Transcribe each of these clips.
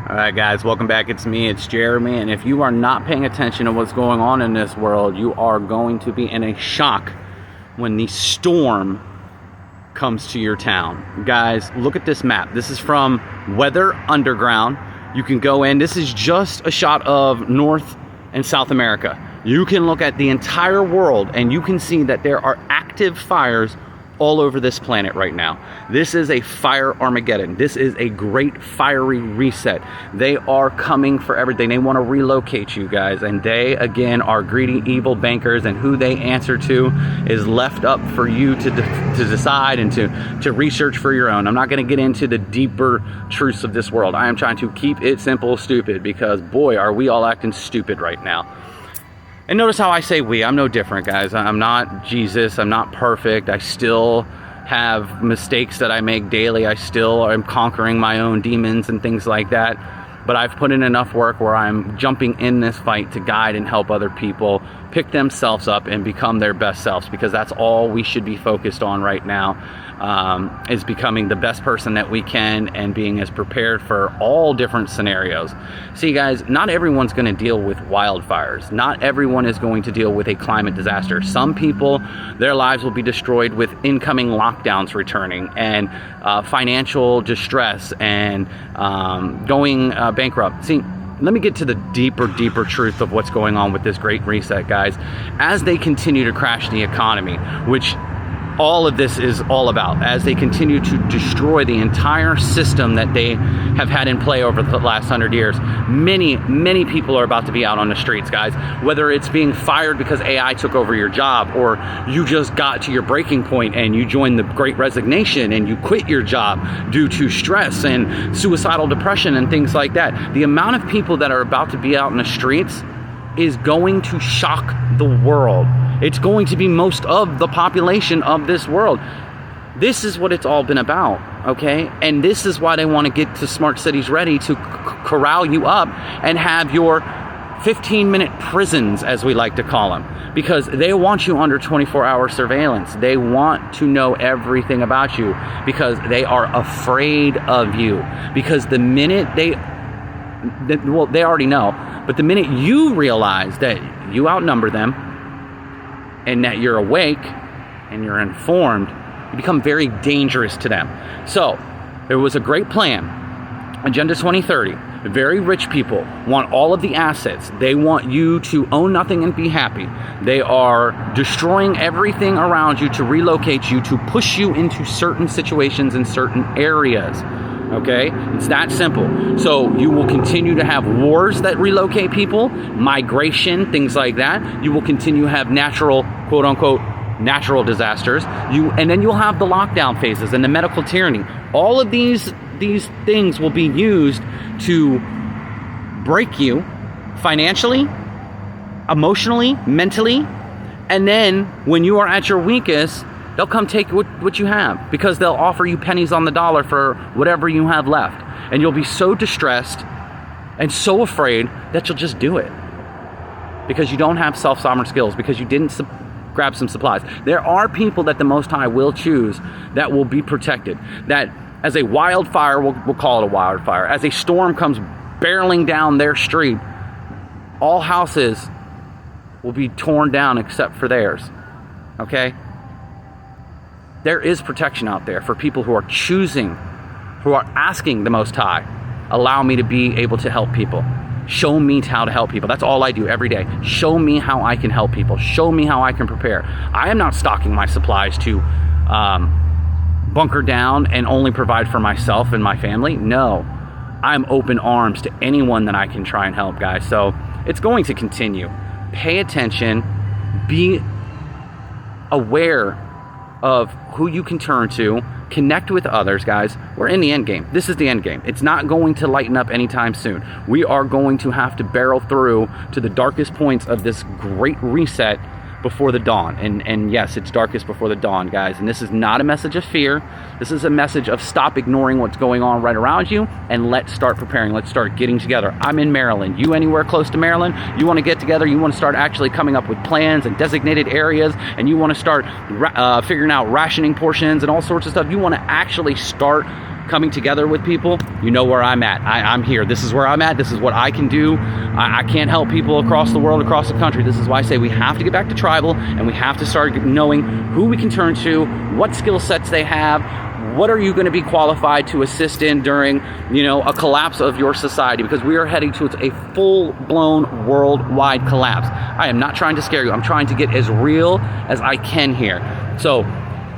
All right, guys, welcome back. It's me, it's Jeremy, and if you are not paying attention to what's going on in this world, you are going to be in a shock when the storm comes to your town. Guys, look at this map. This is from Weather Underground. You can go in. This is just a shot of North and South America. You can look at the entire world and you can see that there are active fires all over this planet right now. This is a fire Armageddon. This is a great fiery reset. They are coming for everything. They want to relocate you guys, and they again are greedy, evil bankers, and who they answer to is left up for you to decide and to research for your own. I'm not going to get into the deeper truths of this world. I am trying to keep it simple, stupid, because boy, are we all acting stupid right now. And notice how I say we. I'm no different, guys. I'm not Jesus. I'm not perfect. I still have mistakes that I make daily. I still am conquering my own demons and things like that. But I've put in enough work where I'm jumping in this fight to guide and help other people pick themselves up and become their best selves, because that's all we should be focused on right now, is becoming the best person that we can and being as prepared for all different scenarios. See, guys, not everyone's going to deal with wildfires. Not everyone is going to deal with a climate disaster. Some people, their lives will be destroyed with incoming lockdowns returning and financial distress and going bankrupt. See, let me get to the deeper truth of what's going on with this great reset, guys. As they continue to crash the economy, which all of this is all about, as they continue to destroy the entire system that they have had in play over the last 100 years, many people are about to be out on the streets, guys. Whether it's being fired because AI took over your job, or you just got to your breaking point and you joined the Great Resignation and you quit your job due to stress and suicidal depression and things like that. The amount of people that are about to be out in the streets is going to shock the world. It's going to be most of the population of this world. This is what it's all been about, okay? And this is why they want to get to smart cities ready to corral you up and have your 15-minute prisons, as we like to call them, because they want you under 24-hour surveillance. They want to know everything about you because they are afraid of you. Because the minute they already know, but the minute you realize that you outnumber them and that you're awake and you're informed, you become very dangerous to them. So there was a great plan, Agenda 2030. Very rich people want all of the assets. They want you to own nothing and be happy. They are destroying everything around you to relocate you, to push you into certain situations in certain areas. Okay, it's that simple. So you will continue to have wars that relocate people, migration, things like that. You will continue to have natural, quote unquote, natural disasters. And then you'll have the lockdown phases and the medical tyranny. All of these things will be used to break you financially, emotionally, mentally. And then when you are at your weakest, they'll come take what you have, because they'll offer you pennies on the dollar for whatever you have left. And you'll be so distressed and so afraid that you'll just do it, because you don't have self-sovereign skills, because you didn't grab some supplies. There are people that the Most High will choose that will be protected. That as a wildfire, we'll call it a wildfire, as a storm comes barreling down their street, all houses will be torn down except for theirs. Okay? There is protection out there for people who are choosing, who are asking the Most High, allow me to be able to help people. Show me how to help people. That's all I do every day. Show me how I can help people. Show me how I can prepare. I am not stocking my supplies to bunker down and only provide for myself and my family. No, I'm open arms to anyone that I can try and help, guys. So it's going to continue. Pay attention. Be aware of who you can turn to. Connect with others, guys. We're in the end game. This is the end game. It's not going to lighten up anytime soon. We are going to have to barrel through to the darkest points of this great reset before the dawn. And yes, it's darkest before the dawn, guys. And this is not a message of fear. This is a message of stop ignoring what's going on right around you and let's start preparing. Let's start getting together. I'm in Maryland. You anywhere close to Maryland? You want to get together? You want to start actually coming up with plans and designated areas, and you want to start figuring out rationing portions and all sorts of stuff. You want to actually start coming together with people, you know where I'm at. I'm here. This is where I'm at. This is what I can do. I can't help people across the world, across the country. This is why I say we have to get back to tribal, and we have to start knowing who we can turn to, what skill sets they have, what are you going to be qualified to assist in during, a collapse of your society, because we are heading towards a full-blown worldwide collapse. I am not trying to scare you. I'm trying to get as real as I can here. So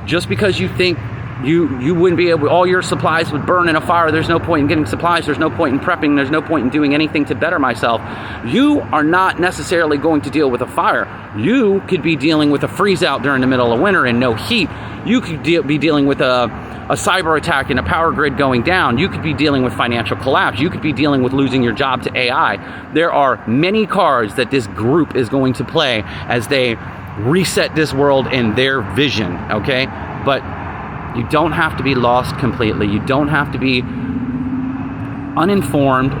just because you think you wouldn't be able, all your supplies would burn in a fire, there's no point in getting supplies, there's no point in prepping, there's no point in doing anything to better myself, you are not necessarily going to deal with a fire. You could be dealing with a freeze out during the middle of winter and no heat. You could be dealing with a cyber attack and a power grid going down. You could be dealing with financial collapse. You could be dealing with losing your job to AI. There are many cards that this group is going to play as they reset this world in their vision, okay? But you don't have to be lost completely. You don't have to be uninformed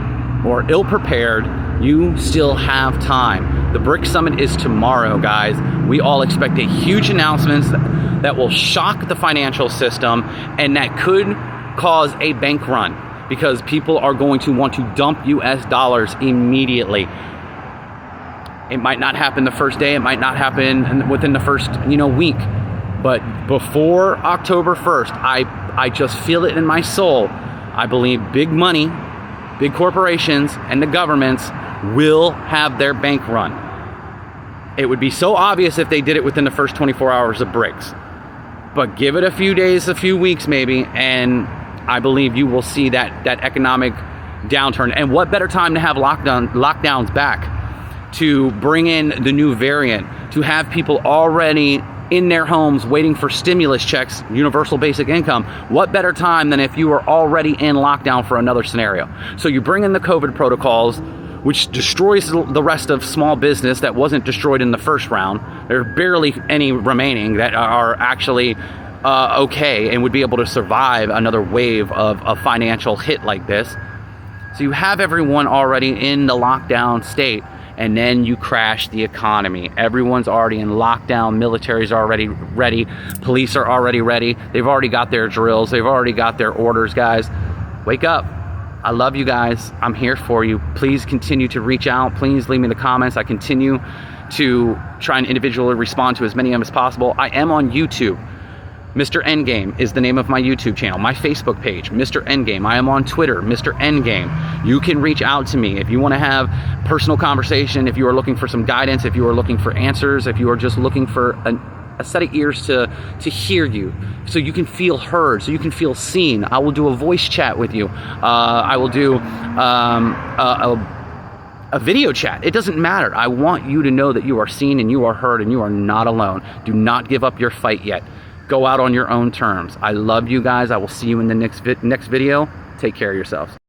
or ill-prepared. You still have time. The BRICS Summit is tomorrow, guys. We all expect a huge announcement that will shock the financial system and that could cause a bank run, because people are going to want to dump US dollars immediately. It might not happen the first day. It might not happen within the first, week. But before October 1st, I just feel it in my soul. I believe big money, big corporations, and the governments will have their bank run. It would be so obvious if they did it within the first 24 hours of BRICS. But give it a few days, a few weeks maybe, and I believe you will see that economic downturn. And what better time to have lockdowns back, to bring in the new variant, to have people already in their homes waiting for stimulus checks, universal basic income. What better time than if you were already in lockdown for another scenario? So you bring in the COVID protocols, which destroys the rest of small business that wasn't destroyed in the first round. There are barely any remaining that are actually okay and would be able to survive another wave of a financial hit like this. So you have everyone already in the lockdown state, and then you crash the economy. Everyone's already in lockdown. Military's already ready. Police are already ready. They've already got their drills. They've already got their orders, guys. Wake up. I love you guys. I'm here for you. Please continue to reach out. Please leave me the comments. I continue to try and individually respond to as many of them as possible. I am on YouTube. Mr. Endgame is the name of my YouTube channel. My Facebook page, Mr. Endgame. I am on Twitter, Mr. Endgame. You can reach out to me if you want to have personal conversation, if you are looking for some guidance, if you are looking for answers, if you are just looking for a set of ears to hear you, so you can feel heard, so you can feel seen. I will do a voice chat with you. I will do a video chat. It doesn't matter. I want you to know that you are seen and you are heard and you are not alone. Do not give up your fight yet. Go out on your own terms. I love you guys. I will see you in the next video. Take care of yourselves.